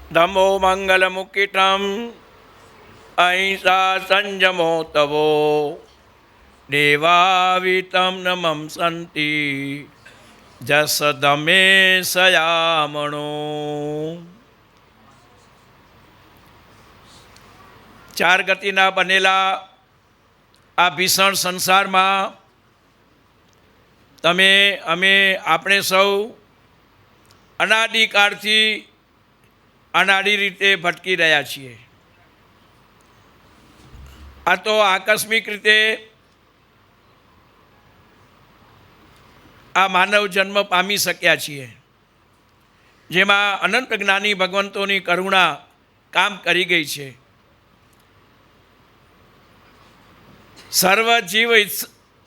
ધમો મંગલમુકિતમ અહિંસા સંયમો તવો દેવાવિતમ નમં સંતિ જસ ધમે સયામણો. ચાર ગતિના બનેલા આ ભીષણ સંસારમાં તમે અમે આપણે સૌ અનાદિકાળથી અનાડી રીતે ભટકી રહ્યા છીએ. આ તો આકસ્મિક રીતે આ માનવ જન્મ પામી શક્યા છીએ, જેમાં અનંત જ્ઞાની ભગવંતોની કરુણા કામ કરી ગઈ છે. સર્વ જીવ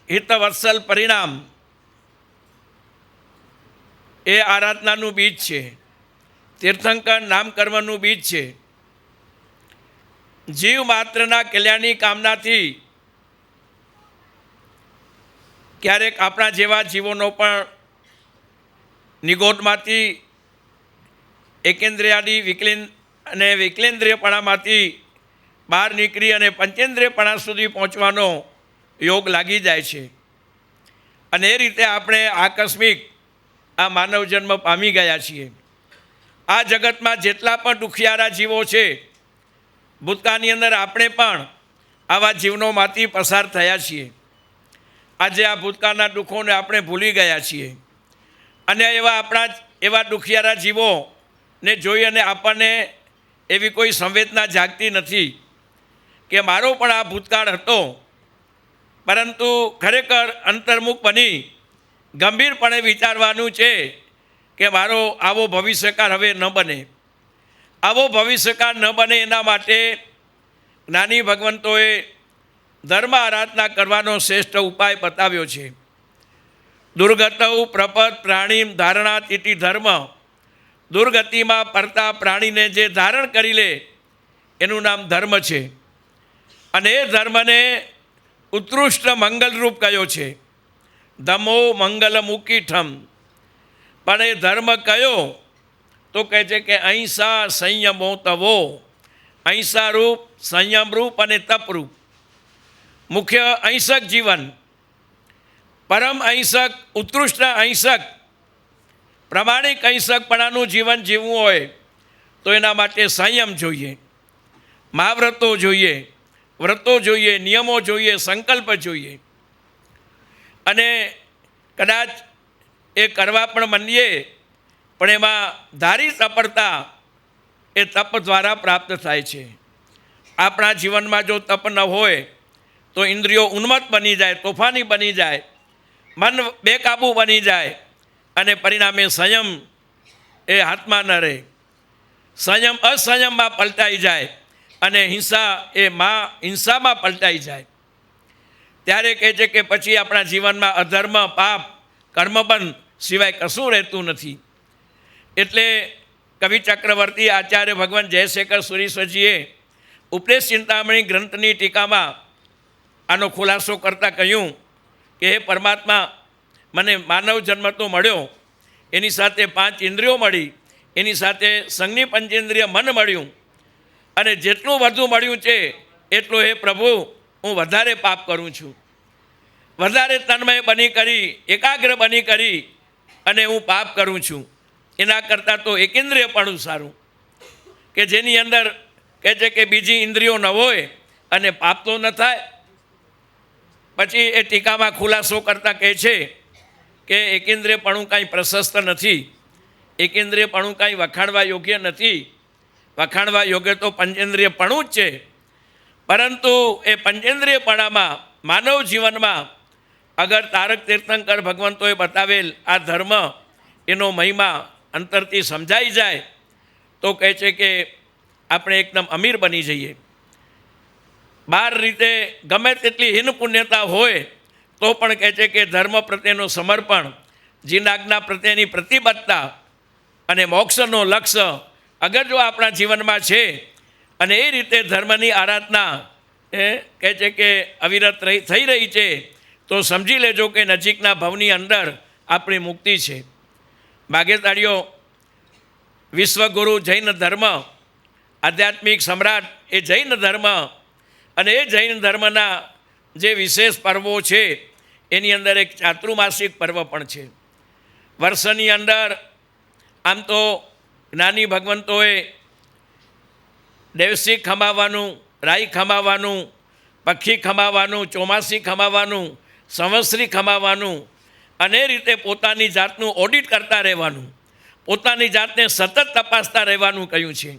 હિતવત્સલ પરિણામ એ આરાધનાનું બીજ છે. તીર્થંકર નામકર્મનું બીજ છે. જીવ માત્રના કલ્યાણની કામનાથી ક્યારેક આપણા જેવા જીવોનો પણ નિગોટમાંથી એકેન્દ્રિયાદી વિકલેન્દ્રિયપણામાંથી બહાર નીકળી અને પંચેન્દ્રિયપણા સુધી પહોંચવાનો યોગ લાગી જાય છે. અને એ રીતે આપણે આકસ્મિક આ માનવ જન્મ પામી ગયા છીએ. આ જગતમાં જેટલા પણ દુખિયારા જીવો છે, ભૂતકાળની અંદર આપણે પણ આવા જીવનોમાંથી પસાર થયા છીએ. આજે આ ભૂતકાળના દુઃખોને આપણે ભૂલી ગયા છીએ અને એવા દુખિયારા જીવોને જોઈ અને આપણને એવી કોઈ સંવેદના જાગતી નથી કે મારો પણ આ ભૂતકાળ હતો. પરંતુ ખરેખર અંતર્મુખ બની ગંભીરપણે વિચારવાનું છે કે મારો આવો ભવિષ્યકાળ હવે ન બને. આવો ભવિષ્યકાળ ન બને એના માટે જ્ઞાની ભગવંતોએ ધર્મ આરાધના કરવાનો શ્રેષ્ઠ ઉપાય બતાવ્યો છે. દુર્ગતૌ પ્રપદ પ્રાણી ધારણા તિથિ ધર્મ. દુર્ગતિમાં પડતા પ્રાણીને જે ધારણ કરી લે એનું નામ ધર્મ છે. અને એ ધર્મને ઉત્કૃષ્ટ મંગલરૂપ કયો છે. ધમો મંગલમુકિઠમ. પણ એ ધર્મ કયો તો કહે છે કે અહિંસા સંયમો તવો. અહિંસા રૂપ, સંયમ રૂપ અને તપરૂપ. મુખ્ય અહિંસક જીવન, પરમ અહિંસક, ઉત્કૃષ્ટ અહિંસક, પ્રામાણિક અહિંસકપણાનું જીવન જીવવું હોય તો એના માટે સંયમ જોઈએ, મહાવ્રતો જોઈએ, વ્રતો જોઈએ, નિયમો જોઈએ, સંકલ્પ જોઈએ. અને કદાચ એ કરવા પણ માંડીએ પણ એમાં ધારી સફળતા એ તપ દ્વારા પ્રાપ્ત થાય છે. આપણા જીવનમાં જો તપ ન હોય તો ઇન્દ્રિયો ઉન્મત્ત બની જાય, તોફાની બની જાય, મન બેકાબુ બની જાય અને પરિણામે સંયમ એ હાથમાં ન રહે. સંયમ અસંયમમાં પલટાઈ જાય અને હિંસા એ હિંસામાં પલટાઈ જાય. ત્યારે કહે છે કે પછી આપણા જીવનમાં અધર્મ, પાપ, કર્મબંધ સિવાય કશું રહેતું નથી. એટલે કવિ ચક્રવર્તી આચાર્ય ભગવાન જયશેખર સુરીશ્વરજીએ ઉપદેશ ચિંતામણી ગ્રંથની ટીકામાં આનો ખુલાસો કરતાં કહ્યું કે હે પરમાત્મા, મને માનવ જન્મ તો મળ્યો, એની સાથે 5 ઇન્દ્રિયો મળી, એની સાથે સંજ્ઞી પંચેન્દ્રિય મન મળ્યું, અને જેટલું વધુ મળ્યું છે એટલું હે પ્રભુ હું વધારે પાપ કરું છું. વધારે તન્મય બની કરી, એકાગ્ર બની કરી અને હું પાપ કરું છું. એના કરતાં તો એકેન્દ્રિયપણું સારું, કે જેની અંદર કહે છે કે બીજી ઇન્દ્રિયો ન હોય અને પાપ તો ન થાય. પછી એ ટીકામાં ખુલાસો કરતાં કહે છે કે એકેન્દ્રિયપણું કાંઈ પ્રશસ્ત નથી, એકેન્દ્રિયપણું કાંઈ વખાણવા યોગ્ય નથી. વખાણવા યોગ્ય તો પંચેન્દ્રિયપણું જ છે. પરંતુ એ પંચેન્દ્રિયપણામાં માનવ જીવનમાં અગર તારક તીર્થંકર ભગવંતોએ બતાવેલ આ ધર્મ, એનો મહિમા અંતરથી સમજાઈ જાય તો કહે છે કે આપણે એકદમ અમીર બની જઈએ. બાર રીતે ગમે તેટલી હીન પુણ્યતા હોય તો પણ કહે છે કે ધર્મ પ્રત્યેનું સમર્પણ, જીનાજ્ઞા પ્રત્યેની પ્રતિબદ્ધતા અને મોક્ષનો લક્ષ્ય અગર જો આપણા જીવનમાં છે અને એ રીતે ધર્મની આરાધના કહે છે કે અવિરત થઈ રહી છે તો સમજી લેજો કે નજીકના ભવની અંદર આપણી મુક્તિ છે. ભાગ્યતાળીઓ વિશ્વગુરુ જૈન ધર્મ, આધ્યાત્મિક સમ્રાટ એ જૈન ધર્મ, અને એ જૈન ધર્મના જે વિશેષ પર્વો છે એની અંદર એક ચાતુર્માસિક પર્વ પણ છે. વર્ષની અંદર આમ તો જ્ઞાની ભગવંતોએ દેવસી ખમાવાનું, રાઈ ખમાવાનું, પક્ષી ખમાવાનું, ચોમાસી ખમાવાનું, સંવત્સરી ખમાવાનું, અને એ રીતે પોતાની જાતનું ઓડિટ કરતા રહેવાનું, પોતાની જાતને સતત તપાસતા રહેવાનું કહ્યું છે.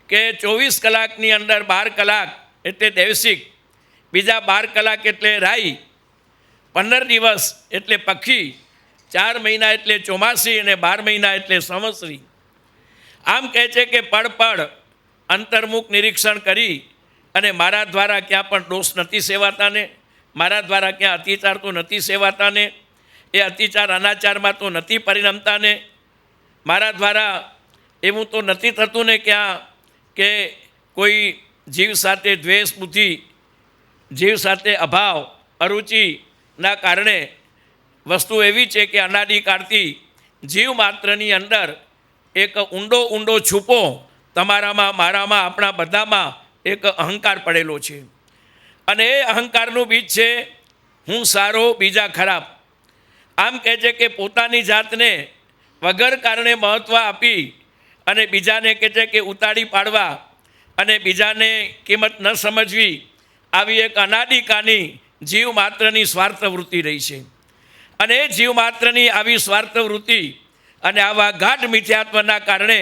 કે 24 કલાકની અંદર 12 કલાક એટલે દેવસિક, બીજા 12 કલાક એટલે રાઈ, 15 દિવસ એટલે પક્ષી, 4 મહિના એટલે ચોમાસી અને 12 મહિના એટલે સંવત્સરી. આમ કહે છે કે પળ પળ અંતર્મુખ નિરીક્ષણ કરી અને મારા દ્વારા ક્યાં પણ દોષ નથી સેવાતાને, મારા દ્વારા ક્યાં અતિચાર તો નથી સેવાતાને, એ અતિચાર અનાચારમાં તો નથી પરિણમતાને, મારા દ્વારા એવું તો નથી થતું ને ક્યાં કે કોઈ જીવ સાથે દ્વેષ બુદ્ધિ, જીવ સાથે અભાવ અરુચિના કારણે વસ્તુ એવી છે કે અનાદિકાળથી જીવ માત્રની અંદર એક ઊંડો છૂપો તમારામાં, મારામાં, આપણા બધામાં એક અહંકાર પડેલો છે. અને એ અહંકારનું બીજ છે હું સારો બીજા ખરાબ. આમ કહે છે કે પોતાની જાતને વગર કારણે મહત્ત્વ આપી અને બીજાને કહે છે કે ઉતાળી પાડવા અને બીજાને કિંમત ન સમજવી, આવી એક અનાદિકાળની જીવ માત્રની સ્વાર્થ વૃત્તિ રહી છે. અને એ જીવ માત્રની આવી સ્વાર્થ વૃત્તિ અને આવા ગાઢ મિથ્યાત્વના કારણે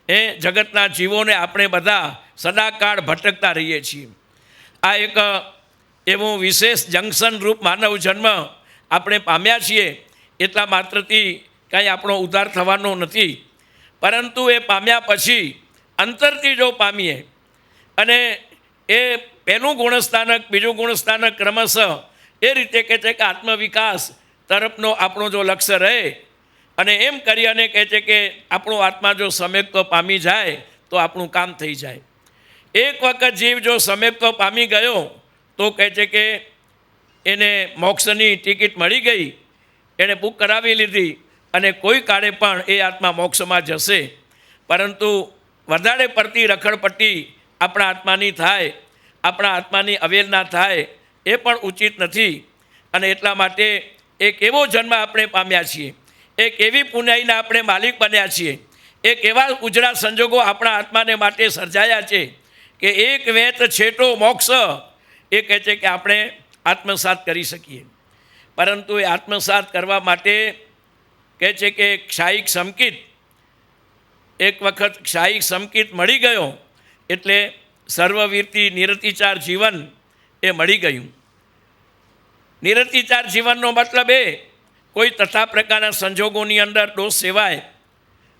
એ જગતના જીવોને આપણે બધા સદાકાળ ભટકતા રહીએ છીએ. આ એક એવું વિશેષ જંકશન રૂપ માનવ જન્મ આપણે પામ્યા છીએ. એટલા માત્રથી કાંઈ આપણો ઉદ્ધાર થવાનો નથી, પરંતુ એ પામ્યા પછી અંતરથી જો પામીએ અને એ પહેલું ગુણસ્થાનક, બીજું ગુણસ્થાનક ક્રમશઃ એ રીતે કહે છે કે આત્મવિકાસ તરફનો આપણો જો લક્ષ્ય રહે અને એમ કરી અને કહે છે કે આપણો આત્મા જો સમ્યક્ત્વ પામી જાય તો આપણું કામ થઈ જાય. એક વખત જીવ જો સમ્યક્ત્વ પામી ગયો તો કહે છે કે એને મોક્ષની ટિકિટ મળી ગઈ, એણે બુક કરાવી લીધી અને કોઈ કાળે પણ એ આત્મા મોક્ષમાં જશે. પરંતુ વધારે પડતી રખડપટ્ટી આપણા આત્માની થાય, આપણા આત્માની અવેલના થાય એ પણ ઉચિત નથી. અને એટલા માટે એક એવો જન્મ આપણે પામ્યા છીએ, એક એવી પુણ્યના આપણે માલિક બન્યા છીએ, એક એવા ઉજળા સંજોગો આપણા આત્માને માટે સર્જાયા છે કે એક વેત છેટો મોક્ષ એ કહે છે કે આપણે આત્મસાત કરી શકીએ. પરંતુ એ આત્મસાત કરવા માટે કહે છે કે ક્ષાયિક સંકિત, એક વખત ક્ષાયિક સંકિત મળી ગયો એટલે સર્વવીરતી નિરતિચાર જીવન એ મળી ગયું. નિરતિચાર જીવનનો મતલબ એ કોઈ તથા પ્રકારના સંજોગોની અંદર દોષ સેવાય,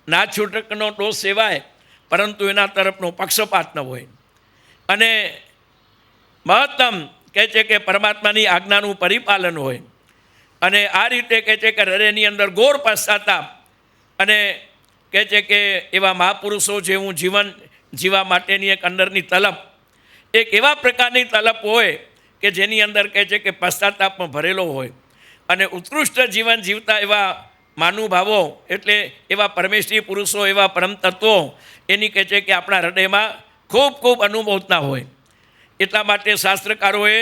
ના છૂટકનો દોષ સેવાય, પરંતુ એના તરફનો પક્ષપાત ન હોય. અને મહત્તમ કહે છે કે પરમાત્માની આજ્ઞાનું પરિપાલન હોય. અને આ રીતે કહે છે કે હૃદયની અંદર ઘોર પશ્ચાતાપ અને કહે છે કે એવા મહાપુરુષો જેવું જીવન જીવવા માટેની એક અંદરની તલપ, એક એવા પ્રકારની તલપ હોય કે જેની અંદર કહે છે કે પશ્ચાતાપમાં ભરેલો હોય. અને ઉત્કૃષ્ટ જીવન જીવતા એવા મહાનુભાવો એટલે એવા પરમેશ્વરી પુરુષો, એવા પરમ તત્વો એની કહે છે કે આપણા હૃદયમાં ખૂબ ખૂબ અનુભવતા હોય. એટલા માટે શાસ્ત્રકારોએ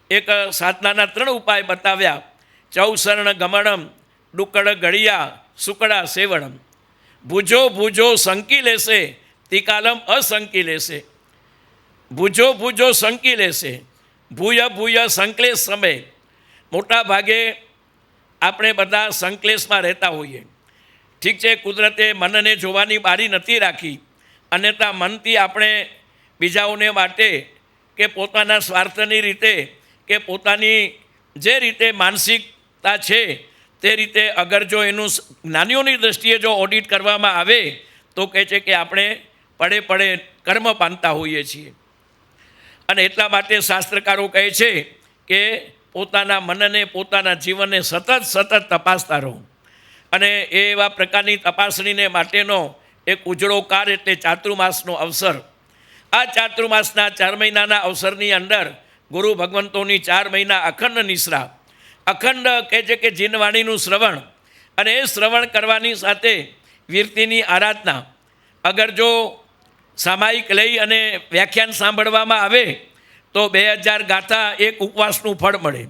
એક સાધનાના 3 ઉપાય બતાવ્યા: ચૌસર્ણ ગમણમ, ડુકડ ગળિયા, સુકડા સેવણમ. ભુજો ભુજો સંકી લેશે, તિકાલમ અસંકી લેશે. ભુજો ભુજો સંકી લેશે, ભૂય ભૂય સંકલેશ સમય. મોટા ભાગે આપણે બધા સંકલેશમાં રહેતા હોઈએ. ઠીક છે, કુદરતે મનને જોવાની બારી નથી રાખી, અન્યથા મનથી આપણે બીજાઓને માટે કે પોતાના સ્વાર્થની રીતે કે પોતાની જે રીતે માનસિકતા છે તે રીતે અગર જો એનું જ્ઞાનીઓની દૃષ્ટિએ જો ઓડિટ કરવામાં આવે તો કહે છે કે આપણે પડે પડે કર્મ પામતા હોઈએ છીએ. અને એટલા માટે શાસ્ત્રકારો કહે છે કે પોતાના મનને, પોતાના જીવનને સતત તપાસતા રહો. અને એવા પ્રકારની તપાસણીને માટેનો એક ઉજળો કાળ એટલે ચાતુર્માસનો અવસર. આ ચાતુર્માસના 4 મહિનાના અવસરની અંદર ગુરુ ભગવંતોની 4 મહિના અખંડ નિશ્રા, અખંડ કહે છે કે જીનવાણીનું શ્રવણ, અને એ શ્રવણ કરવાની સાથે વીરતીની આરાધના અગર જો સામાયિક લઈ અને વ્યાખ્યાન સાંભળવામાં આવે તો 2000 ગાથા એક ઉપવાસનું ફળ મળે.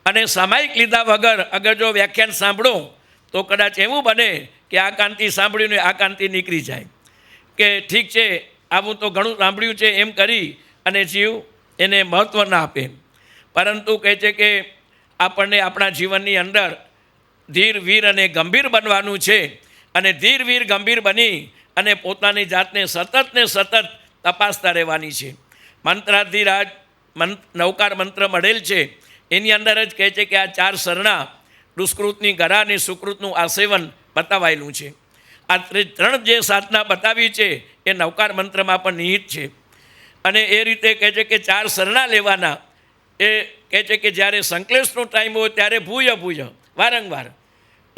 અને સામાયિક લીધા વગર અગર જો વ્યાખ્યાન સાંભળો તો કદાચ એવું બને કે આ કાંતિ સાંભળ્યું આ કાંતિ નીકળી જાય, કે ઠીક છે આવું તો ઘણું સાંભળ્યું છે એમ કરી અને જીવ એને મહત્ત્વ ના આપે. પરંતુ કહે છે કે આપણને આપણા જીવનની અંદર ધીર વીર અને ગંભીર બનવાનું છે. અને ધીર વીર ગંભીર બની અને પોતાની જાતને સતત તપાસતા રહેવાની છે. મંત્રાધિરાજ નવકાર મંત્ર મળેલ છે એની અંદર જ કહે છે કે આ 4 સરણા દુષ્કૃતની ગરા અને સુકૃતનું આસેવન બતાવાયેલું છે. આ 3 જે સાધના બતાવી છે એ નવકાર મંત્રમાં પણ નિહિત છે. અને એ રીતે કહે છે કે 4 સરણા લેવાના. એ કહે છે કે જ્યારે સંકલેશનો ટાઈમ હોય ત્યારે ભૂય વારંવાર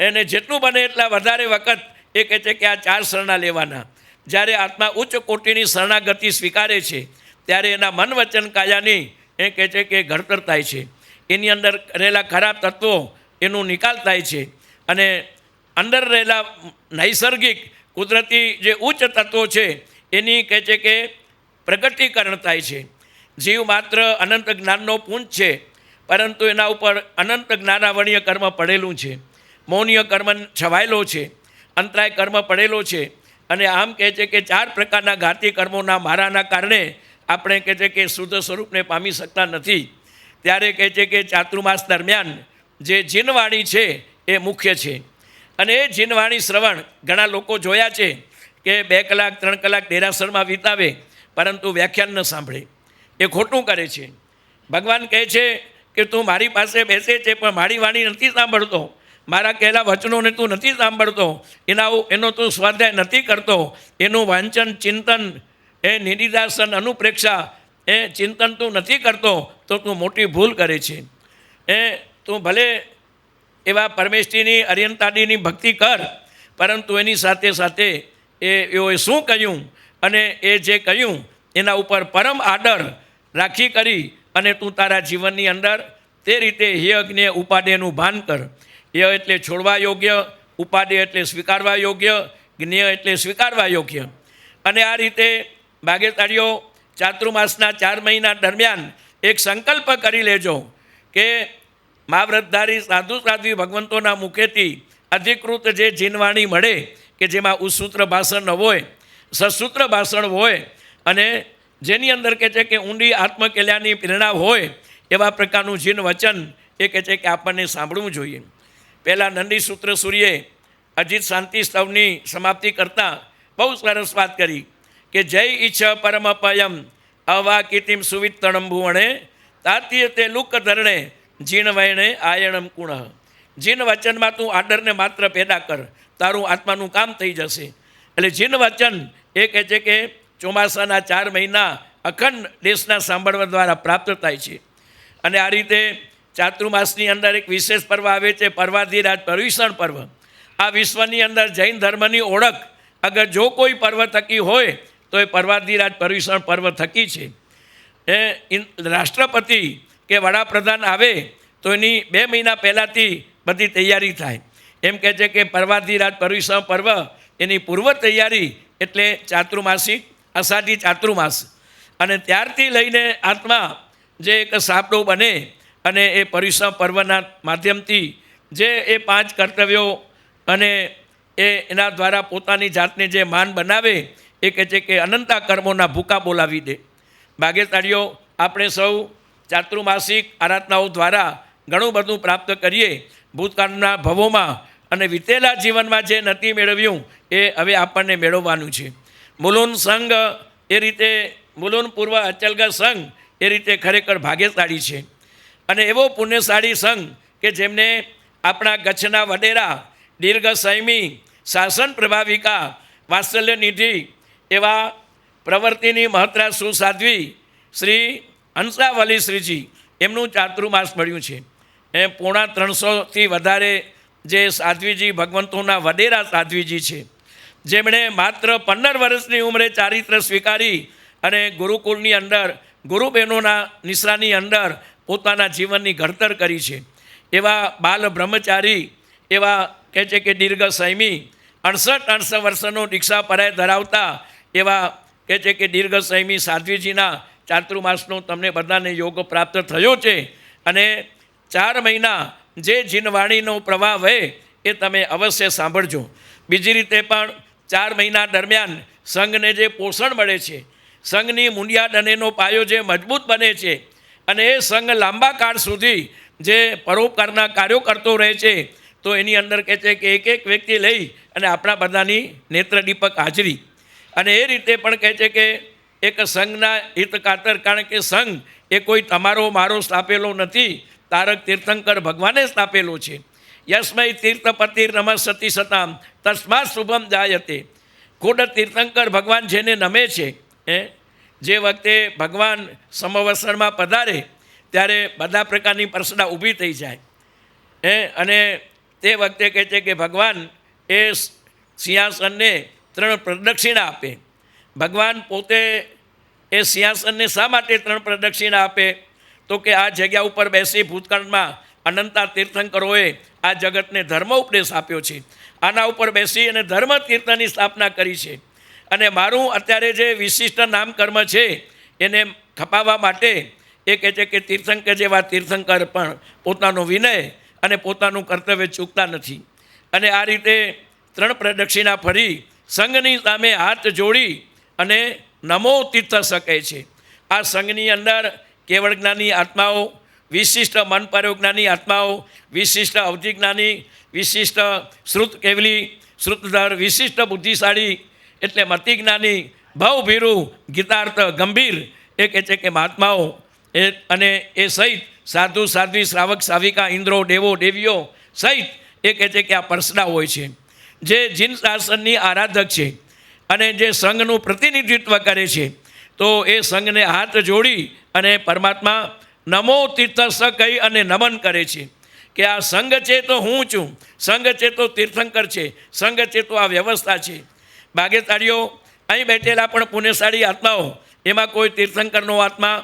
એને જેટલું બને એટલા વધારે વખત એ કહે છે કે આ 4 સરણા લેવાના. જ્યારે આત્મા ઉચ્ચ કોટીની શરણાગતિ સ્વીકારે છે ત્યારે એના મન વચન કાયાની એ કહે છે કે ઘડતર થાય છે. એની અંદર રહેલા ખરાબ તત્વો એનો નિકાલ થાય છે અને અંદર રહેલા નૈસર્ગિક કુદરતી જે ઉચ્ચ તત્વો છે એની કહે છે કે પ્રગટીકરણ થાય છે. જીવ માત્ર અનંત જ્ઞાનનો પુંજ છે, પરંતુ એના ઉપર અનંત જ્ઞાનાવણીય કર્મ પડેલું છે, મૌનીય કર્મ છવાયેલો છે, અંતરાય કર્મ પડેલો છે. અને આમ કહે છે કે 4 પ્રકારના ઘાતી કર્મોના મારાના કારણે આપણે કહે છે કે શુદ્ધ સ્વરૂપને પામી શકતા નથી. ત્યારે કહે છે કે ચાતુર્માસ દરમિયાન જે જીનવાણી છે એ મુખ્ય છે. અને એ જીનવાણી શ્રવણ ઘણા લોકો જોયા છે કે 2 કલાક 3 કલાક દેરાસરમાં વિતાવે પરંતુ વ્યાખ્યાન ન સાંભળે. એ ખોટું કરે છે. ભગવાન કહે છે કે તું મારી પાસે બેસે છે પણ મારી વાણી નથી સાંભળતો, મારા કહેલા વચનોને તું નથી સાંભળતો, એનો તું સ્વાધ્યાય નથી કરતો, એનું વાંચન ચિંતન એ નિધિદાસન અનુપ્રેક્ષા એ ચિંતન તું નથી કરતો તો તું મોટી ભૂલ કરે છે. તું ભલે એવા પરમેશ્વરીની અર્યંતાદીની ભક્તિ કર, પરંતુ એની સાથે સાથે એઓએ શું કહ્યું અને એ જે કહ્યું એના ઉપર પરમ આદર રાખી કરી અને તું તારા જીવનની અંદર તે રીતે યજ્ઞ ઉપાદેયનું ભાન કર. ય એટલે છોડવા યોગ્ય, ઉપાદેય એટલે સ્વીકારવા યોગ્ય, જ્ઞેય એટલે સ્વીકારવા યોગ્ય. અને આ રીતે ભાગ્યતાળીઓ ચાતુર્માસના 4 મહિના દરમિયાન એક સંકલ્પ કરી લેજો કે મહાવ્રતધારી સાધુ સાધ્વી ભગવંતોના મુખેથી અધિકૃત જે જીનવાણી મળે કે જેમાં ઉસૂત્ર ભાષણ ન હોય, સસૂત્ર ભાષણ હોય અને જેની અંદર કહે છે કે ઊંડી આત્મકલ્યાણની પ્રેરણા હોય એવા પ્રકારનું જીન વચન એ કહે છે કે આપણને સાંભળવું જોઈએ. પહેલાં નંદી સૂત્ર સૂર્યે અજીત શાંતિ સ્તવની સમાપ્તિ કરતાં બહુ સરસ વાત કરી કે જય ઈચ્છ પરમપયમ અવાકીતિમ સુવિત્તણંભુવણે તાત્ય તે લુક ધરણે જીન વયણે આયણમ કુણ. જીન વચનમાં તું આદરને માત્ર પેદા કર, તારું આત્માનું કામ થઈ જશે. એટલે જીન વચન એ કહે છે કે ચોમાસાના 4 મહિના અખંડ દેશના સાંભળવા દ્વારા પ્રાપ્ત થાય છે. અને આ રીતે ચાતુર્માસની અંદર એક વિશેષ પર્વ આવે છે, પર્વાધિરાજ પર્યુષણ પર્વ. આ વિશ્વની અંદર જૈન ધર્મની ઓળખ અગર જો કોઈ પર્વ થકી હોય તો એ પર્વાધિરાજ પર્યુષણ પર્વ થકી છે. રાષ્ટ્રપતિ કે વડાપ્રધાન આવે તો એની 2 મહિના પહેલાંથી બધી તૈયારી થાય. એમ કહે છે કે પર્વાધિરાજ પર્યુષણ પર્વ એની પૂર્વ તૈયારી એટલે ચાતુર્માસિક અષાઢી ચાતુર્માસ. અને ત્યારથી લઈને આત્મા જે એક સાપડો બને અને એ પર્યુષણ પર્વના માધ્યમથી જે એ 5 કર્તવ્યો અને એના દ્વારા પોતાની જાતને જે માન બનાવે એ કહે છે કે અનંતા કર્મોના ભૂકા બોલાવી દે. ભાગ્યશાળીઓ આપણે સૌ ચાતુર્માસિક આરાધનાઓ દ્વારા ઘણું બધું પ્રાપ્ત કરીએ ભૂતકાળના ભવોમાં, અને વીતેલા જીવનમાં જે નથી મેળવ્યું એ હવે આપણને મેળવવાનું છે. મુલુન સંઘ એ રીતે મુલુન પૂર્વ અચલગઢ સંઘ એ રીતે ખરેખર ભાગ્યશાળી છે. અને એવો પુણ્યશાળી સંઘ કે જેમને આપણા કચ્છના વડેરા દીર્ઘ સંયમી શાસન પ્રભાવિકા વાત્સલ્ય નિધિ એવા પ્રવૃત્તિની મહત્રા સુસાધ્વી શ્રી હંસાવલી શ્રીજી એમનું ચાતુર્માસ મળ્યું છે. એ 350થી વધારે જે સાધ્વીજી ભગવંતોના વડેરા સાધ્વીજી છે, જેમણે માત્ર 15 વર્ષની ઉંમરે ચારિત્ર સ્વીકારી અને ગુરુકુળની અંદર ગુરુ બહેનોના નિશ્રાની અંદર પોતાના જીવનની ઘડતર કરી છે. એવા બાલ બ્રહ્મચારી એવા કહે છે કે દીર્ઘ સંયમી 68 વર્ષનો દીક્ષા પરાય ધરાવતા એવા કહે છે કે દીર્ઘ સંયમી સાધ્વીજીના ચાતુર્માસનો તમને બધાને યોગ પ્રાપ્ત થયો છે. અને 4 મહિના જે જીનવાણીનો પ્રવાહ વહે એ તમે અવશ્ય સાંભળજો. બીજી રીતે પણ 4 મહિના દરમિયાન સંઘને જે પોષણ મળે છે, સંઘની મુંડિયાદ અને એનો પાયો જે મજબૂત બને છે અને એ સંઘ લાંબા કાળ સુધી જે પરોપકારના કાર્યો કરતો રહે છે, તો એની અંદર કહે છે કે એક વ્યક્તિ લઈ અને આપણા બધાની નેત્રદીપક હાજરી. અને એ રીતે પણ કહે છે કે એક સંઘના હિત ખાતર, કારણ કે સંઘ એ કોઈ તમારો મારો સ્થાપેલો નથી, તારક તીર્થંકર ભગવાને સ્થાપેલો છે. યસ્મય તીર્થપતિર નમઃ સતી સતામ તસ્માત શુભમ જાયતે. ખુદ તીર્થંકર ભગવાન જેને નમે છે, જે વખતે ભગવાન સમવસરમાં પધારે ત્યારે બધા પ્રકારની પ્રશ્ન ઊભી થઈ જાય. અને તે વખતે કહે છે કે ભગવાન એ સિંહાસનને 3 પ્રદક્ષિણા આપે. ભગવાન પોતે એ સિંહાસનને શા માટે 3 પ્રદક્ષિણા આપે? તો કે આ જગ્યા ઉપર બેસી ભૂતકાળમાં અનંતા તીર્થંકરોએ આ જગતને ધર્મ ઉપદેશ આપ્યો છે. આના ઉપર બેસી અને ધર્મ તીર્થની સ્થાપના કરી છે. અને મારું અત્યારે જે વિશિષ્ટ નામકર્મ છે એને ખપાવવા માટે એ કહે છે કે તીર્થંકર જેવા તીર્થંકર પણ પોતાનો વિનય અને પોતાનું કર્તવ્ય ચૂકતા નથી. અને આ રીતે 3 પ્રદક્ષિણા ફરી સંઘની સામે હાથ જોડી અને નમો તીર્થ શકે છે. આ સંઘની અંદર કેવળ જ્ઞાની આત્માઓ, વિશિષ્ટ મન પરોજ્ઞાની આત્માઓ, વિશિષ્ટ અવધિજ્ઞાની, વિશિષ્ટ શ્રુત કેવલી, શ્રુતધર, વિશિષ્ટ બુદ્ધિશાળી એટલે મતિજ્ઞાની, ભવભીરુ, ગીતાર્થ, ગંભીર એ કહે છે કે મહાત્માઓ અને એ સહિત સાધુ સાધ્વી, શ્રાવક શ્રાવિકા, ઇન્દ્રો, દેવો દેવીઓ સહિત એ કહે છે કે આ પરસડા હોય છે, જે જીન શાસનની આરાધક છે અને જે સંઘનું પ્રતિનિધિત્વ કરે છે. તો એ સંઘને હાથ જોડી અને પરમાત્મા નમો તીર્થ સ કહી અને નમન કરે છે કે આ સંઘ છે તો હું છું, સંઘ છે તો તીર્થંકર છે, સંઘ છે તો આ વ્યવસ્થા છે. ભાગ્યશાળીઓ અહીં બેઠેલા પણ પુણ્યશાળી આત્માઓ, એમાં કોઈ તીર્થંકરનો આત્મા,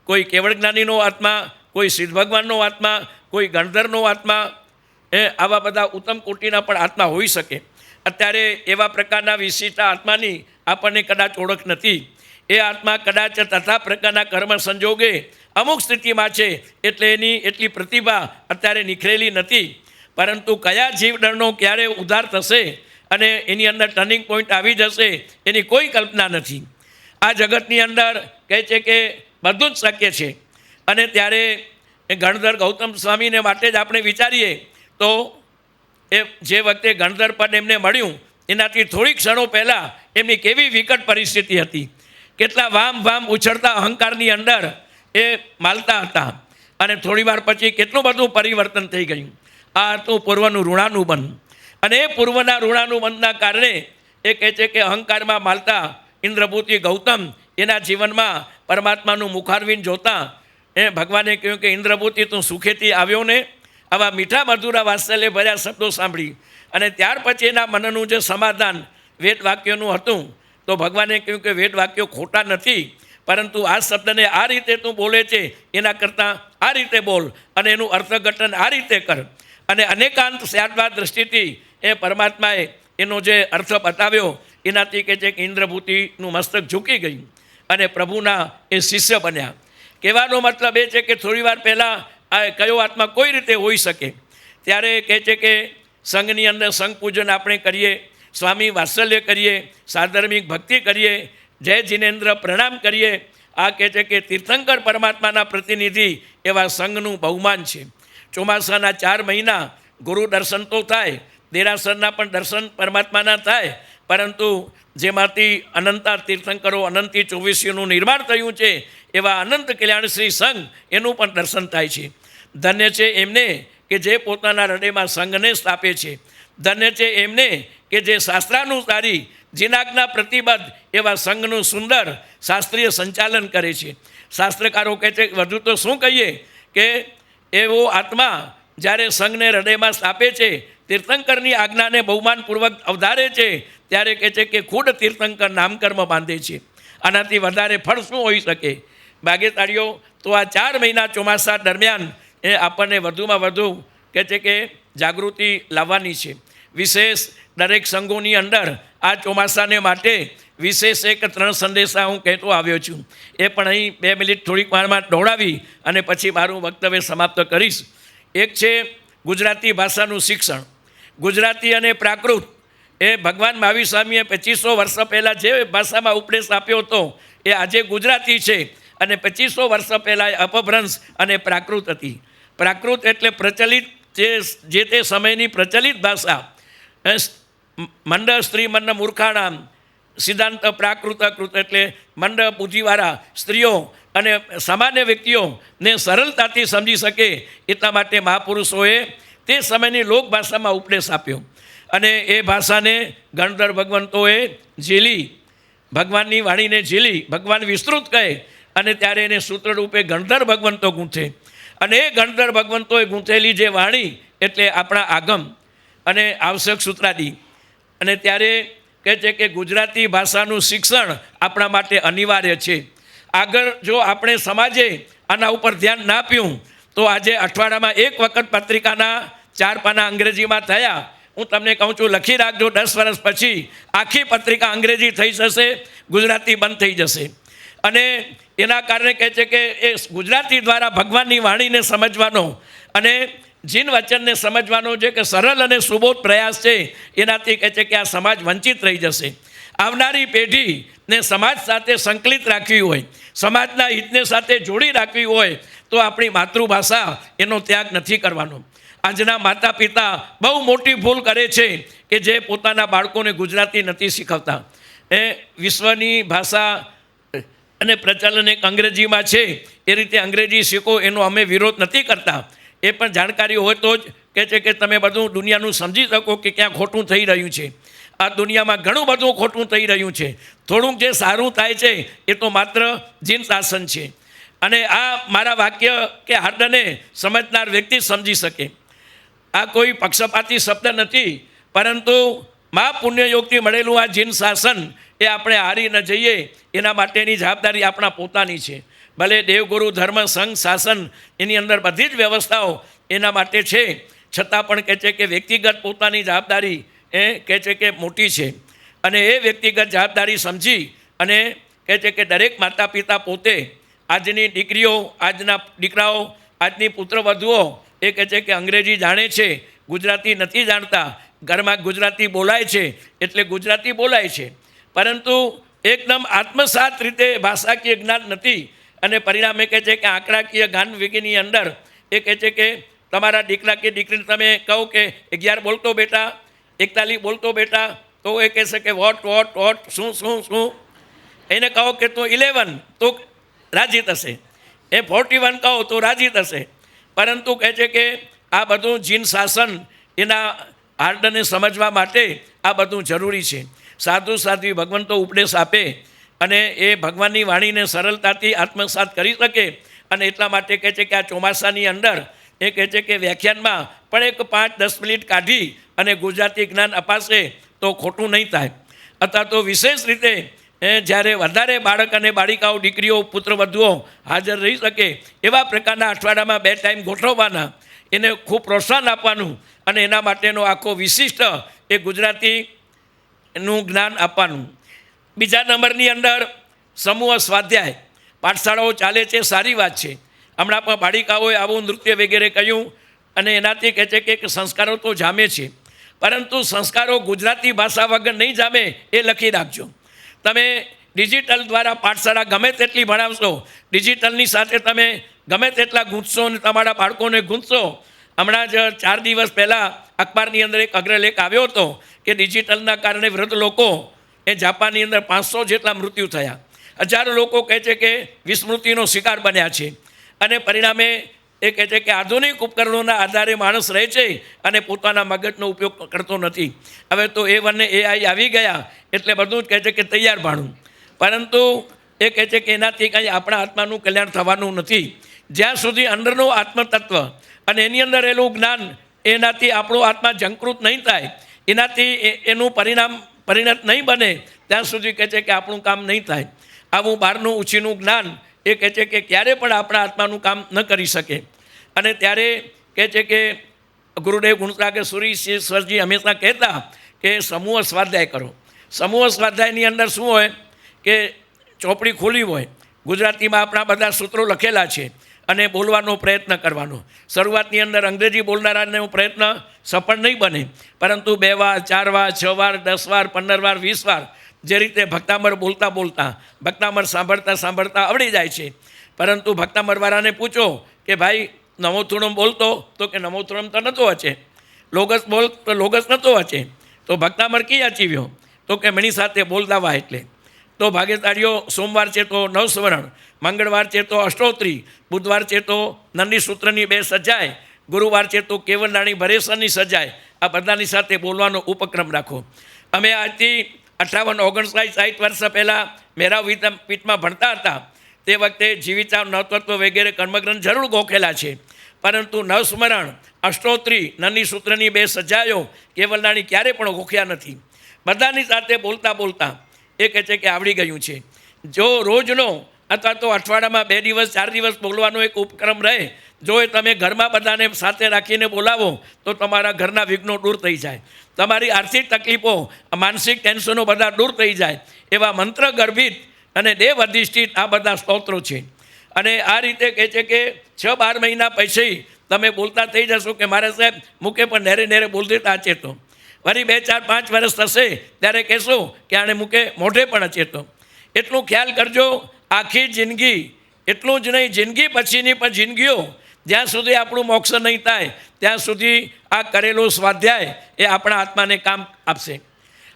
કોઈ કેવળ જ્ઞાનીનો આત્મા, કોઈ સિદ્ધ ભગવાનનો આત્મા, કોઈ ગણધરનો આત્મા, આવા બધા ઉત્તમ કોટીના પણ આત્મા હોઈ શકે. અત્યારે એવા પ્રકારના વિશિષ્ટ આત્માની આપણને કદાચ ઓળખ નથી. એ આત્મા કદાચ તથા પ્રકારના કર્મ સંજોગે અમુક સ્થિતિમાં છે એટલે એની એટલી પ્રતિભા અત્યારે નિખરેલી નથી. પરંતુ કયા જીવદળનો ક્યારે ઉદ્ધાર થશે અને એની અંદર ટર્નિંગ પોઈન્ટ આવી જશે એની કોઈ કલ્પના નથી. આ જગતની અંદર કહે છે કે બધું જ શક્ય છે. અને ત્યારે એ ગણધર ગૌતમ સ્વામીને માટે જ આપણે વિચારીએ તો એ જે વખતે ગણધર પદ એમને મળ્યું એનાથી થોડીક ક્ષણો પહેલાં એમની કેવી વિકટ પરિસ્થિતિ હતી. કેટલા વામ વામ ઉછળતા અહંકારની અંદર એ માલતા હતા અને થોડીવાર પછી કેટલું બધું પરિવર્તન થઈ ગયું. આ હતું પૂર્વનું ઋણાનુબંધ. અને એ પૂર્વના ઋણાનુબંધના કારણે એ કહે છે કે અહંકારમાં માલતા ઇન્દ્રભૂતિ ગૌતમ એના જીવનમાં પરમાત્માનું મુખારવિંદ જોતા એ ભગવાને કહ્યું કે ઇન્દ્રભૂતિ તું સુખેથી આવ્યો ને. આવા મીઠા મધુરા વાત્સલ્ય ભર્યા શબ્દો સાંભળી અને ત્યાર પછી એના મનનું જે સમાધાન વેદ વાક્યોનું હતું, તો ભગવાને કહ્યું કે વેદ વાક્યો ખોટા નથી, પરંતુ આ શબ્દને આ રીતે તું બોલે છે એના કરતાં આ રીતે બોલ અને એનું અર્થઘટન આ રીતે કર. અને અનેકાંત સ્યાદવા દૃષ્ટિથી એ પરમાત્માએ એનો જે અર્થ બતાવ્યો એનાથી કહે છે કે ઇન્દ્રભૂતિનું મસ્તક ઝૂકી ગયું અને પ્રભુના એ શિષ્ય બન્યા. કહેવાનો મતલબ એ છે કે થોડીવાર પહેલાં આ કયો આત્મા કોઈ રીતે હોઈ શકે. ત્યારે કહે છે કે સંઘની અંદર સંઘ પૂજન આપણે કરીએ, સ્વામી વાત્સલ્ય કરીએ, સાધર્મિક ભક્તિ કરીએ, જય જિનેન્દ્ર પ્રણામ કરીએ. આ કહે છે કે તીર્થંકર પરમાત્માના પ્રતિનિધિ એવા સંઘનું બહુમાન છે. ચોમાસાના 4 મહિના ગુરુ દર્શન તો થાય, દેરાસરના પણ દર્શન પરમાત્માના થાય, પરંતુ જેમાંથી અનંતા તીર્થંકરો અનંતી 24નું નિર્માણ થયું છે એવા અનંત કલ્યાણશ્રી સંઘ એનું પણ દર્શન થાય છે. ધન્ય છે એમને કે જે પોતાના હૃદયમાં સંઘને સ્થાપે છે. ધન્ય છે એમને કે જે શાસ્ત્રાનુસારી જીનાજ્ઞા પ્રતિબદ્ધ એવા સંઘનું સુંદર શાસ્ત્રીય સંચાલન કરે છે. શાસ્ત્રકારો કહે છે વધુ તો શું કહીએ કે એવો આત્મા જ્યારે સંઘને હૃદયમાં સ્થાપે છે, તીર્થંકરની આજ્ઞાને બહુમાનપૂર્વક અવધારે છે, ત્યારે કહે છે કે ખુદ તીર્થંકર નામકર્મ બાંધે છે. આનાથી વધારે ફળ શું હોઈ શકે? ભાગ્યશાળીઓ, તો આ 4 મહિના ચોમાસા દરમિયાન એ આપણને વધુમાં વધુ કહે છે કે જાગૃતિ લાવવાની છે. વિશેષ દરેક સંઘોની અંદર આ ચોમાસાને માટે વિશેષ એક 3 સંદેશા હું કહેતો આવ્યો છું. એ પણ અહીં 2 મિનિટ થોડીક વારમાં દોડાવી અને પછી મારું વક્તવ્ય સમાપ્ત કરીશ. એક છે ગુજરાતી ભાષાનું શિક્ષણ. ગુજરાતી અને પ્રાકૃત એ ભગવાન મહાવીર સ્વામીએ 2500 વર્ષ પહેલાં જે ભાષામાં ઉપદેશ આપ્યો હતો એ આજે ગુજરાતી છે, અને 2500 વર્ષ પહેલાં અપભ્રંશ અને પ્રાકૃત હતી. પ્રાકૃત એટલે પ્રચલિત, જે તે સમયની પ્રચલિત ભાષા. મંડ સ્ત્રી મંડ મૂર્ખાણામ સિદ્ધાંત પ્રાકૃત કૃત એટલે મંડ બુદ્ધિવાળા સ્ત્રીઓ અને સામાન્ય વ્યક્તિઓને સરળતાથી સમજી શકે એટલા માટે મહાપુરુષોએ તે સમયની લોકભાષામાં ઉપદેશ આપ્યો. અને એ ભાષાને ગણધર ભગવંતોએ ઝીલી, ભગવાનની વાણીને ઝીલી, ભગવાન વિસ્તૃત કહે અને ત્યારે એને સૂત્રરૂપે ગણધર ભગવંતો ગૂંથે. અને એ ગણધર ભગવંતોએ ગૂંથેલી જે વાણી એટલે આપણા આગમ અને આવશ્યક સૂત્રાદી. અને ત્યારે કહે છે કે ગુજરાતી ભાષાનું શિક્ષણ આપણા માટે અનિવાર્ય છે. આગળ જો આપણે સમાજે આના ઉપર ધ્યાન ના આપ્યું તો આજે અઠવાડિયામાં એક વખત પત્રિકાના 4 પાના અંગ્રેજીમાં થયા. હું તમને કહું છું, લખી રાખજો, 10 વર્ષ પછી આખી પત્રિકા અંગ્રેજી થઈ જશે, ગુજરાતી બંધ થઈ જશે. અને એના કારણે કહે છે કે એ ગુજરાતી દ્વારા ભગવાનની વાણીને સમજવાનો અને જીન વચનને સમજવાનો જે કે સરળ અને સુબોધ પ્રયાસ છે, એનાથી કહે છે કે આ સમાજ વંચિત રહી જશે. આવનારી પેઢીને સમાજ સાથે સંકલિત રાખવી હોય, સમાજના હિતને સાથે જોડી રાખવી હોય તો આપણી માતૃભાષા એનો ત્યાગ નથી કરવાનો. આજના માતા પિતા બહુ મોટી ભૂલ કરે છે કે જે પોતાના બાળકોને ગુજરાતી નથી શીખવતા. એ વિશ્વની ભાષા અને પ્રચલન એક અંગ્રેજીમાં છે, એ રીતે અંગ્રેજી શીખો, એનો અમે વિરોધ નથી કરતા. એ પણ જાણકારી હોય તો જ કહે છે કે તમે બધું દુનિયાનું સમજી શકો કે ક્યાં ખોટું થઈ રહ્યું છે. આ દુનિયામાં ઘણું બધું ખોટું થઈ રહ્યું છે. થોડુંક જે સારું થાય છે એ તો માત્ર જીન શાસન છે. અને આ મારા વાક્ય કે હાર્દને સમજનાર વ્યક્તિ સમજી શકે. આ કોઈ પક્ષપાતી શબ્દ નથી, પરંતુ મા પુણ્યયોગથી મળેલું આ જીન શાસન એ આપણે હારી ન જઈએ એના માટેની જવાબદારી આપણા પોતાની છે. ભલે દેવગુરુ ધર્મ સંઘ શાસન એની અંદર બધી જ વ્યવસ્થાઓ એના માટે છે, છતાં પણ કહે છે કે વ્યક્તિગત પોતાની જવાબદારી એ કહે છે કે મોટી છે. અને એ વ્યક્તિગત જવાબદારી સમજી અને કહે છે કે દરેક માતા પિતા પોતે આજની દીકરીઓ, આજના દીકરાઓ, આજની પુત્રવધુઓ એ કહે છે કે અંગ્રેજી જાણે છે, ગુજરાતી નથી જાણતા. ઘરમાં ગુજરાતી બોલાય છે એટલે ગુજરાતી બોલાય છે, પરંતુ એકદમ આત્મસાત રીતે ભાષાકીય જ્ઞાન નથી. અને પરિણામે કહે છે કે આંકડાકીય જ્ઞાન વિધિની અંદર એ કહે છે કે તમારા દીકરા કે દીકરીને તમે કહો કે 11 બોલતો બેટા, 41 બોલતો બેટા, તો એ કહેશે કે વોટ વોટ વોટ, શું શું શું. એને કહો કે તો 11 તો રાજી થશે, એ 41 કહો તો રાજી થશે. પરંતુ કહે છે કે આ બધું જીન શાસન એના હાર્દને સમજવા માટે આ બધું જરૂરી છે. સાધુ સાધ્વી ભગવંતો ઉપદેશ આપે અને એ ભગવાનની વાણીને સરળતાથી આત્મસાત કરી શકે. અને એટલા માટે કહે છે કે આ ચોમાસાની અંદર એ કહે છે કે વ્યાખ્યાનમાં પણ એક 5-10 મિનિટ કાઢી અને ગુજરાતી જ્ઞાન અપાશે તો ખોટું નહીં થાય. અથવા તો વિશેષ રીતે જ્યારે વધારે બાળક અને બાળિકાઓ, દીકરીઓ, પુત્રવધુઓ હાજર રહી શકે એવા પ્રકારના અઠવાડિયામાં 2 ટાઈમ ગોઠવવાના, એને ખૂબ પ્રોત્સાહન આપવાનું અને એના માટેનો આખો વિશિષ્ટ એ ગુજરાતીનું જ્ઞાન આપવાનું. બીજા નંબરની અંદર સમૂહ સ્વાધ્યાય પાઠશાળાઓ ચાલે છે, સારી વાત છે. હમણાં પણ બાળિકાઓએ આવું નૃત્ય વગેરે કહ્યું અને એનાથી કહે છે કે સંસ્કારો તો જામે છે, પરંતુ સંસ્કારો ગુજરાતી ભાષા વગર નહીં જામે એ લખી રાખજો. તમે ડિજિટલ દ્વારા પાઠશાળા ગમે તેટલી ભણાવશો, ડિજિટલની સાથે તમે ગમે તેટલા ગૂંથશો અને તમારા બાળકોને ગૂંથશો. હમણાં જ 4 દિવસ પહેલાં અખબારની અંદર એક અગ્રલેખ આવ્યો હતો કે ડિજિટલના કારણે વૃદ્ધ લોકો એ જાપાનની અંદર 500 જેટલા મૃત્યુ થયા. હજારો લોકો કહે છે કે વિસ્મૃતિનો શિકાર બન્યા છે. અને પરિણામે એ કહે છે કે આધુનિક ઉપકરણોના આધારે માણસ રહે છે અને પોતાના મગજનો ઉપયોગ કરતો નથી. હવે તો A1 ને AI આવી ગયા એટલે બધું જ કહે છે કે તૈયાર ભાણું. પરંતુ એ કહે છે કે એનાથી કંઈ આપણા આત્માનું કલ્યાણ થવાનું નથી. જ્યાં સુધી અંદરનું આત્મતત્વ અને એની અંદર રહેલું જ્ઞાન એનાથી આપણો આત્મા ઝંકૃત નહીં થાય, એનાથી એનું પરિણત નહીં બને, ત્યાં સુધી કહે છે કે આપણું કામ નહીં થાય. આવું બહારનું ઉછીનું જ્ઞાન એ કહે છે કે ક્યારે પણ આપણા આત્માનું કામ ન કરી શકે. અને ત્યારે કહે છે કે ગુરુદેવ ગુણસાગર સુરીશ્વરજી હંમેશા કહેતા કે સમૂહ સ્વાધ્યાય કરો. સમૂહ સ્વાધ્યાયની અંદર શું હોય કે ચોપડી ખોલી હોય, ગુજરાતીમાં આપણા બધા સૂત્રો લખેલા છે અને બોલવાનો પ્રયત્ન કરવાનો. શરૂઆતની અંદર અંગ્રેજી બોલનારાનો પ્રયત્ન સફળ નહીં બને, પરંતુ 2 વાર 4 વાર 6 વાર 10 વાર 15 વાર 20 વાર જે રીતે ભક્તામર બોલતા બોલતા ભક્તામર સાંભળતા સાંભળતા આવડી જાય છે. પરંતુ ભક્તામરવાળાને પૂછો કે ભાઈ નમોથુણમ બોલતો, તો કે નમોથુણમ તો નહોતો વચે. લોગસ બોલ તો લોગસ નહોતો વચે. તો ભક્તામર કી અચીવ્યો? તો કે મણી સાથે બોલદાવા. એટલે તો ભાગ્યતાળીઓ સોમવાર છે તો નવસ્વરણ, મંગળવાર છે તો અષ્ટોત્રી, બુધવાર છે તો નંદી સૂત્રની 2 સજાય, ગુરુવાર છે તો કેવલરાણી ભરેસરની સજાય. આ બધાની સાથે બોલવાનો ઉપક્રમ રાખો. અમે આજથી 58, 59, 60 વર્ષ પહેલાં મેરાવ વિદ્યાપીઠમાં ભણતા હતા. તે વખતે જીવિતા, નવતત્વ વગેરે કર્મગ્રંથ જરૂર ગોખેલા છે, પરંતુ નવસ્મરણ, અષ્ટોત્રી, નંદી સૂત્રની 2 સજાયો, કેવલરાણી ક્યારે પણ ગોખ્યા નથી. બધાની સાથે બોલતા બોલતા એ કહે છે કે આવડી ગયું છે. જો રોજનો અથવા તો અઠવાડિયામાં 2 દિવસ 4 દિવસ બોલવાનો એક ઉપક્રમ રહે, જો એ તમે ઘરમાં બધાને સાથે રાખીને બોલાવો તો તમારા ઘરના વિઘ્નો દૂર થઈ જાય, તમારી આર્થિક તકલીફો, માનસિક ટેન્શનો બધા દૂર થઈ જાય. એવા મંત્ર ગર્ભિત અને દેવ અધિષ્ઠિત આ બધા સ્તોત્રો છે. અને આ રીતે કહે છે કે 6-12 મહિના પછી તમે બોલતા થઈ જશો કે મારા સાહેબ મુકે પણ નેરે નેરે બોલ દેતા અચેતો. વળી 2, 4, 5 વર્ષ થશે ત્યારે કહેશો કે આણે મુકે મોઢે પણ અચેતો. એટલું ખ્યાલ કરજો, આખી જિંદગી, એટલું જ નહીં જિંદગી પછીની પણ જિંદગીઓ, જ્યાં સુધી આપણું મોક્ષ નહીં થાય ત્યાં સુધી આ કરેલો સ્વાધ્યાય એ આપણા આત્માને કામ આપશે.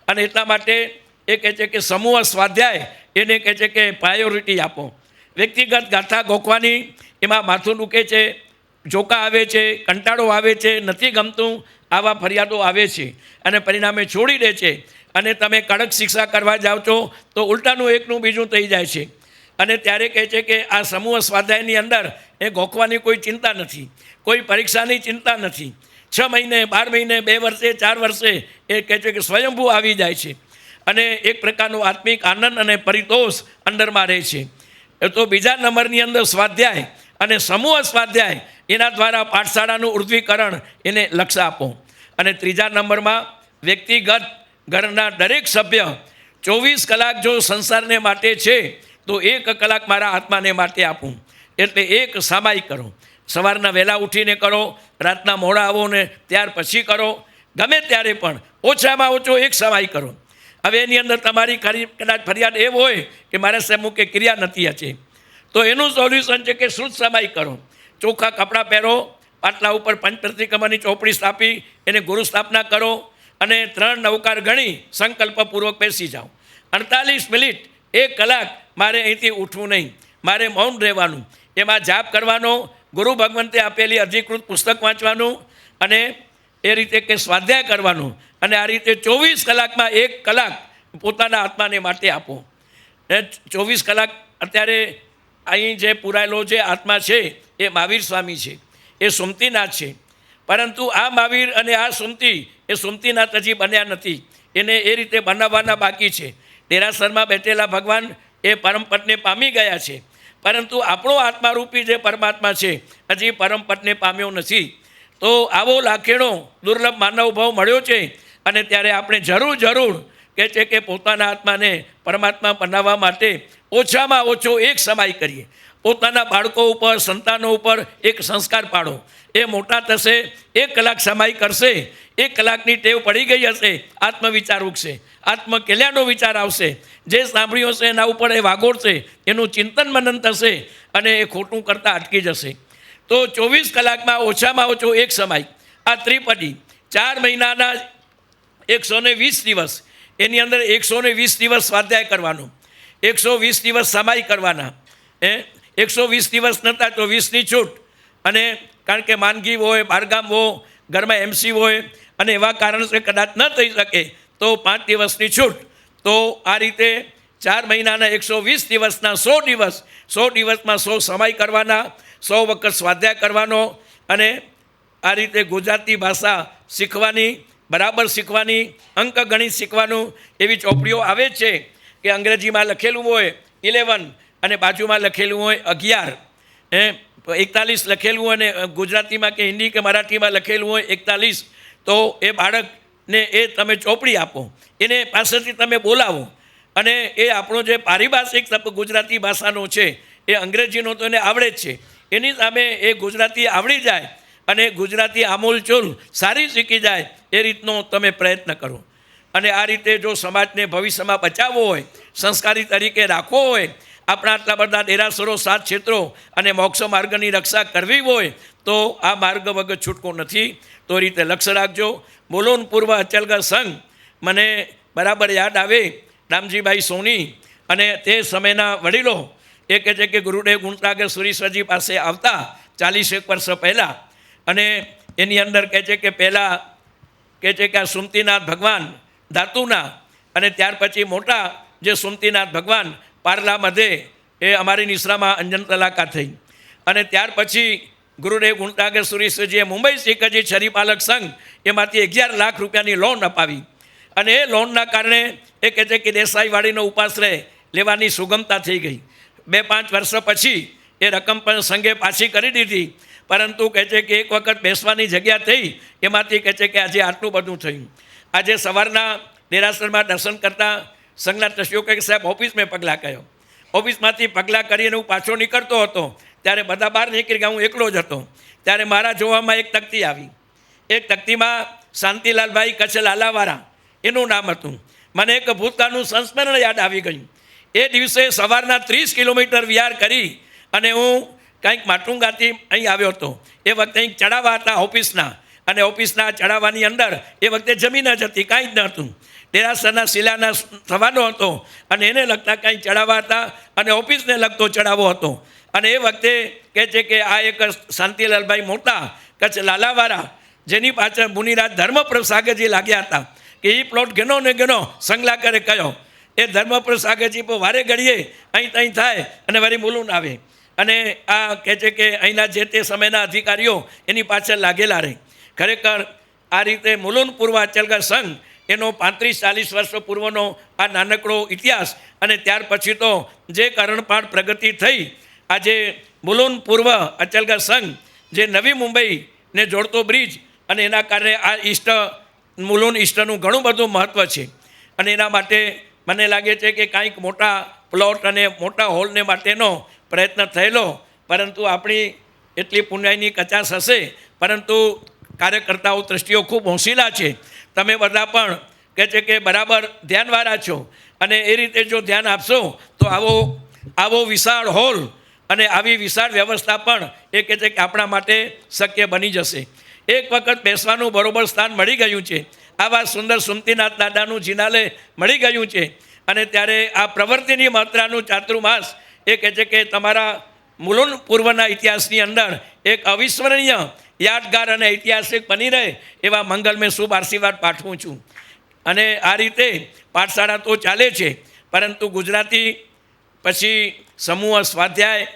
અને એટલા માટે એ કહે છે કે સમૂહ સ્વાધ્યાય એને કહે છે કે પ્રાયોરિટી આપો. વ્યક્તિગત ગાથા ગોખવાની એમાં માથું દુખે છે, જોકા આવે છે, કંટાળો આવે છે, નથી ગમતું, આવા ફરિયાદો આવે છે અને પરિણામે છોડી દે છે. અને તમે કડક શિક્ષા કરવા જાઓ છો તો ઉલટાનું એકનું બીજું થઈ જાય છે. અને ત્યારે કહે છે કે આ સમૂહ સ્વાધ્યાયની અંદર એ ગોખવાની કોઈ ચિંતા નથી, કોઈ પરીક્ષાની ચિંતા નથી. 6 મહિને 12 મહિને 2 વર્ષે 4 વર્ષે એ કહે છે કે સ્વયંભૂ આવી જાય છે અને એક પ્રકારનો આત્મિક આનંદ અને પરિતોષ અંદરમાં રહે છે. તો બીજા નંબરની અંદર સ્વાધ્યાય અને સમૂહ સ્વાધ્યાય, એના દ્વારા પાઠશાળાનું ઉર્ધ્વીકરણ એને લક્ષ્ય આપો. અને ત્રીજા નંબરમાં વ્યક્તિગત ઘરના દરેક સભ્ય 24 કલાક જો સંસારને માટે છે તો 1 કલાક મારા આત્માને માટે આપું. એટલે એક સામાયિક કરો. સવારના વહેલા ઉઠીને કરો, રાતના મોડા આવો ને ત્યાર પછી કરો, ગમે ત્યારે પણ ઓછામાં ઓછો 1 સામાયિક કરો. હવે એની અંદર તમારી કદાચ ફરિયાદ એ હોય કે મારા સાહેબ મુકે ક્રિયા નથી હશે, તો એનું સોલ્યુશન છે કે શુદ્ધ સામાયિક કરો. ચોખ્ખા કપડાં પહેરો, પાટલા ઉપર પંચપ્રતિક્રમણની ચોપડી સ્થાપી એને ગુરુ સ્થાપના કરો અને 3 નવકાર ગણી સંકલ્પપૂર્વક બેસી જાઓ. 48 મિનિટ 1 કલાક મારે અહીંથી ઉઠવું નહીં, મારે મૌન રહેવાનું, એમાં જાપ કરવાનો, ગુરુ ભગવંતે આપેલી અધિકૃત પુસ્તક વાંચવાનું અને એ રીતે કે સ્વાધ્યાય કરવાનું. અને આ રીતે 24 કલાકમાં 1 કલાક પોતાના આત્માને માટે આપો. 24 કલાક અત્યારે અહીં જે પુરાયેલો જે આત્મા છે એ મહાવીર સ્વામી છે, એ સુમતીનાથ છે. પરંતુ આ મહાવીર અને આ સુમતી, એ સુમતીનાથ હજી બન્યા નથી, એને એ રીતે બનાવવાના બાકી છે. દેરાસરમાં બેઠેલા ભગવાન એ પરમપદને પામી ગયા છે, પરંતુ આપણો આત્મારૂપી જે પરમાત્મા છે હજી પરમપદને પામ્યો નથી. તો આવો લાખેણો દુર્લભ માનવ ભાવ મળ્યો છે અને ત્યારે આપણે જરૂર કહે છે કે પોતાના આત્માને પરમાત્મા બનાવવા માટે ઓછામાં ઓછો 1 સમાય કરીએ. પોતાના બાળકો ઉપર, સંતાનો ઉપર એક સંસ્કાર પાડો. એ મોટા થશે, 1 કલાક સમાય કરશે, 1 કલાકની ટેવ પડી ગઈ હશે, આત્મવિચાર ઉગશે, આત્મકલ્યાણનો વિચાર આવશે, જે સાંભળ્યું હશે એના ઉપર એ વાગોળશે, એનું ચિંતન મનન થશે અને એ ખોટું કરતાં અટકી જશે. તો 24 કલાકમાં ઓછામાં ઓછો 1 સમાય. આ ત્રિપદી 4 મહિનાના 120 દિવસ, એની અંદર 120 દિવસ સ્વાધ્યાય કરવાનો, 120 દિવસ સમાય કરવાના. 120 દિવસ નહોતા તો 20ની છૂટ. અને કારણ કે માંદગી હોય, બહારગામ હોય, ઘરમાં MC હોય અને એવા કારણસર કદાચ ન થઈ શકે તો 5 દિવસની છૂટ. તો આ રીતે 4 મહિનાના 120 દિવસના 100 દિવસ, 100 દિવસમાં 100 સમાય કરવાના, 100 વખત સ્વાધ્યાય કરવાનો. અને આ રીતે ગુજરાતી ભાષા શીખવાની, બરાબર શીખવાની, અંક ગણિત શીખવાનું. એવી ચોપડીઓ આવે છે કે અંગ્રેજીમાં લખેલું હોય 11 અને બાજુમાં લખેલું હોય 11. 41 લખેલું હોય અને ગુજરાતીમાં કે હિન્દી કે મરાઠીમાં લખેલું હોય 41, તો એ બાળકને એ તમે ચોપડી આપો, એને પાસેથી તમે બોલાવો, અને એ આપણો જે પારિભાષિક ગુજરાતી ભાષાનો છે એ અંગ્રેજીનો તો એને આવડે જ છે, એની સામે એ ગુજરાતી આવડી જાય અને ગુજરાતી આમૂલચૂલ સારી શીખી જાય એ રીતનો તમે પ્રયત્ન કરો. અને આ રીતે જો સમાજને ભવિષ્યમાં બચાવવો હોય, સંસ્કારી તરીકે રાખવો હોય, આપણા આટલા બધા દેરાસરો, 7 ક્ષેત્રો અને મોક્ષ માર્ગની રક્ષા કરવી હોય તો આ માર્ગ વગર છૂટકો નથી. તો એ રીતે લક્ષ્ય રાખજો. બોલોન પૂર્વ અચલગઢ સંઘ મને બરાબર યાદ આવે, રામજીભાઈ સોની અને તે સમયના વડીલો એ કહે છે કે ગુરુદેવ ગુણસાગર સુરેશ્વરજી પાસે આવતા 41 વર્ષ પહેલાં, અને એની અંદર કહે છે કે પહેલાં કહે છે કે આ સુમતીનાથ ભગવાન ધાતુના, અને ત્યાર પછી મોટા જે સુમતીનાથ ભગવાન પારલા મધ્યે એ અમારી નિશ્રામાં અંજન તલાકા થઈ, અને ત્યાર પછી ગુરુદેવ ગુણસાગર સુરેશ્વરજીએ મુંબઈ શીખજી છરીપાલક સંઘ એમાંથી 11 લાખ રૂપિયાની લોન અપાવી, અને એ લોનના કારણે એ કહે છે કે દેસાઈવાડીનો ઉપાશ્રય લેવાની સુગમતા થઈ ગઈ. 2-5 વર્ષ પછી એ રકમ પણ સંઘે પાછી કરી દીધી, પરંતુ કહે છે કે એક વખત બેસવાની જગ્યા થઈ, એમાંથી કહે છે કે આજે આટલું બધું થયું. આજે સવારના દેરાસરમાં દર્શન કરતાં સંઘના ટ્રસ્ટીઓ કહે કે સાહેબ ઓફિસમાં પગલાં કર્યો, ઓફિસમાંથી પગલાં કરીને હું પાછો નીકળતો હતો ત્યારે બધા બહાર નીકળી ગયા, હું એકલો જ હતો. ત્યારે મારા જોવામાં એક તકતી આવી, એક તકતીમાં શાંતિલાલભાઈ કચ્છ લાલાવાળા એનું નામ હતું. મને એક ભૂતકાળનું સંસ્મરણ યાદ આવી ગયું. એ દિવસે સવારના 30 કિલોમીટર વિહાર કરી અને હું કંઈક માટુંગાથી અહીં આવ્યો હતો. એ વખતે અહીં ચડાવવા હતા ઓફિસના, અને ઓફિસના ચડાવવાની અંદર એ વખતે જમીન જ હતી, કાંઈ જ ન હતું. દેરાસરના શિલાના થવાનો હતો અને એને લગતા કાંઈ ચડાવવા હતા અને ઓફિસને લગતો ચડાવો હતો. અને એ વખતે કહે છે કે આ એક શાંતિલાલભાઈ મોટા કચ્છ લાલાવાળા, જેની પાછળ મુનિરાજ ધર્મપ્રસાગજી લાગ્યા હતા કે એ પ્લોટ ઘણો ને ઘણો સંગલાકરે કયો, એ ધર્મપ્રસાગજી પર વારે ઘડીએ અહીં ત્યાં થાય અને વળી મુલુન આવે, અને આ કહે છે કે અહીંના જે તે સમયના અધિકારીઓ એની પાછળ લાગેલા રહે. ખરેખર આ રીતે મુલુન પૂર્વ અચલગઢ સંઘ એનો 35-40 વર્ષ પૂર્વનો આ નાનકડો ઇતિહાસ, અને ત્યાર પછી તો જે કરણપાળ પ્રગતિ થઈ, આજે મુલુન પૂર્વ અચલગઢ સંઘ જે નવી મુંબઈને જોડતો બ્રિજ, અને એના કારણે આ ઈસ્ટ મુલુન ઈસ્ટનું ઘણું બધું મહત્ત્વ છે. અને એના માટે મને લાગે છે કે કાંઈક મોટા પ્લોટ અને મોટા હોલને માટેનો પ્રયત્ન થયેલો, પરંતુ આપણી એટલી પુણ્યની કચાશ હશે, પરંતુ કાર્યકર્તાઓ ટ્રસ્ટીઓ ખૂબ હોંશિયાર છે. તમે બધા પણ કહે છે કે બરાબર ધ્યાનવાળા છો, અને એ રીતે જો ધ્યાન આપશો તો આવો વિશાળ હોલ અને આવી વિશાળ વ્યવસ્થા પણ એ કહે છે કે આપણા માટે શક્ય બની જશે. એક વખત બેસવાનું બરોબર સ્થાન મળી ગયું છે, આવા સુંદર સુમતીનાથ દાદાનું જિનાલય મળી ગયું છે, અને ત્યારે આ પ્રવૃત્તિની માત્રાનું ચાતુર્માસ એ કહે છે કે તમારા મુલુન પૂર્વના ઇતિહાસની અંદર એક અવિસ્મરણીય યાદગાર અને ઐતિહાસિક બની રહે એવા મંગલમય શુભ આશીર્વાદ પાઠવું છું. અને આ રીતે પાઠશાળા તો ચાલે છે, પરંતુ ગુજરાતી પછી સમૂહ સ્વાધ્યાય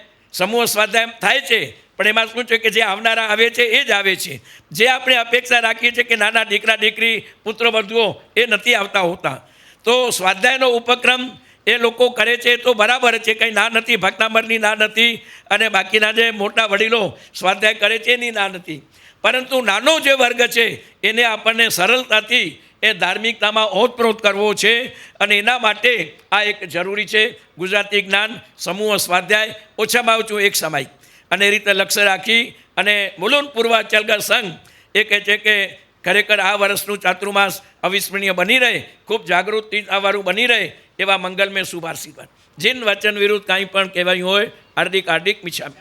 થાય છે, પણ એમાં શું છે કે જે આવનારા આવે છે એ જ આવે છે. જે આપણે અપેક્ષા રાખીએ છીએ કે નાના દીકરા દીકરી પુત્રવધુઓ એ નથી આવતા હોતા. તો સ્વાધ્યાયનો ઉપક્રમ એ લોકો કરે છે તો બરાબર છે, કંઈ ના નથી, ભક્તામરની ના નથી, અને બાકીના જે મોટા વડીલો સ્વાધ્યાય કરે છે એની ના નથી, પરંતુ નાનો જે વર્ગ છે એને આપણને સરળતાથી એ ધાર્મિકતામાં ઓતપ્રોત કરવો છે, અને એના માટે આ એક જરૂરી છે. ગુજરાતી જ્ઞાન, સમૂહ સ્વાધ્યાય, ઓછામાં ઓછું એક સમય, અને એ રીતે લક્ષ્ય રાખી અને મુલુન પૂર્વ અચલગઢ સંઘ એ કહે છે કે ખરેખર આ વર્ષનું ચાતુર્માસ અવિસ્મરણીય બની રહે, ખૂબ જાગૃતિવાળું બની રહે એવા મંગલમય શુભ આશીર્વાદ. જીન વચન વિરુદ્ધ કાંઈ પણ કહેવાયું હોય હાર્દિક મિચ્છામિ.